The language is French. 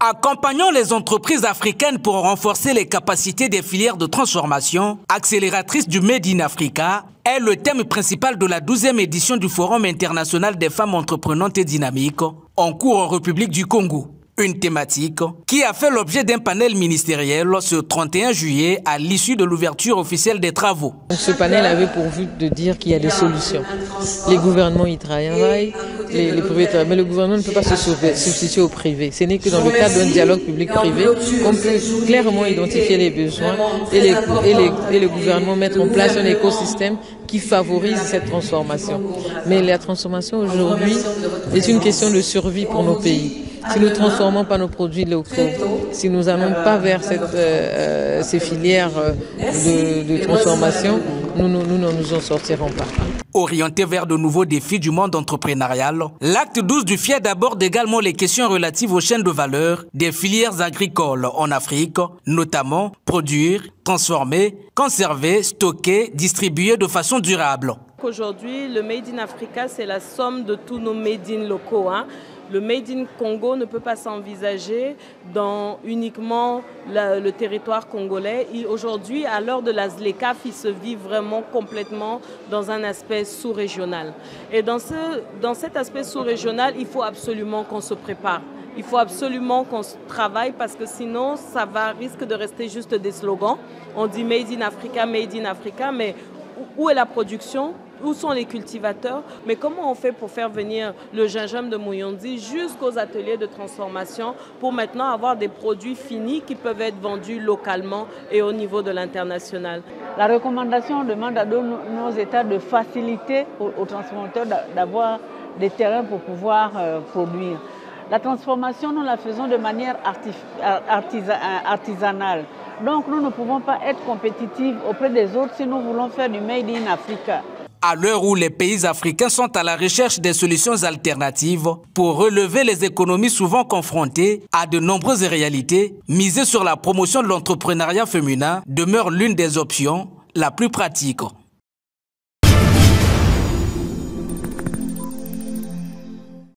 Accompagnons les entreprises africaines pour renforcer les capacités des filières de transformation accélératrices du Made in Africa est le thème principal de la 12e édition du Forum international des femmes entreprenantes et dynamiques en cours en République du Congo. Une thématique qui a fait l'objet d'un panel ministériel ce 31 juillet à l'issue de l'ouverture officielle des travaux. Ce panel avait pour but de dire qu'il y a des solutions. Les gouvernements y travaillent, les privés travaillent, mais le gouvernement ne peut pas se substituer au privé. Ce n'est que dans le cadre d'un dialogue public-privé qu'on peut clairement identifier les besoins et le gouvernement mettre en place un écosystème qui favorise cette transformation. Mais la transformation aujourd'hui est une question de survie pour nos pays. Si nous ne transformons pas nos produits locaux, si nous n'allons pas vers ces filières de transformation, nous ne nous en sortirons pas. Orienté vers de nouveaux défis du monde entrepreneurial, l'acte 12 du FIED aborde également les questions relatives aux chaînes de valeur des filières agricoles en Afrique, notamment produire, transformer, conserver, stocker, distribuer de façon durable. Aujourd'hui, le Made in Africa, c'est la somme de tous nos Made in locaux. Le Made in Congo ne peut pas s'envisager dans uniquement le territoire congolais. Aujourd'hui, à l'heure de la ZLECAf, il se vit vraiment complètement dans un aspect sous-régional. Et dans cet aspect sous-régional, il faut absolument qu'on se prépare. Il faut absolument qu'on travaille parce que sinon, ça risque de rester juste des slogans. On dit Made in Africa, mais où est la production? Où sont les cultivateurs? Mais comment on fait pour faire venir le gingembre de Mouyondi jusqu'aux ateliers de transformation pour maintenant avoir des produits finis qui peuvent être vendus localement et au niveau de l'international? La recommandation demande à nos États de faciliter aux transformateurs d'avoir des terrains pour pouvoir produire. La transformation, nous la faisons de manière artisanale. Donc nous ne pouvons pas être compétitifs auprès des autres si nous voulons faire du Made in Africa. À l'heure où les pays africains sont à la recherche des solutions alternatives pour relever les économies souvent confrontées à de nombreuses réalités, miser sur la promotion de l'entrepreneuriat féminin demeure l'une des options la plus pratique.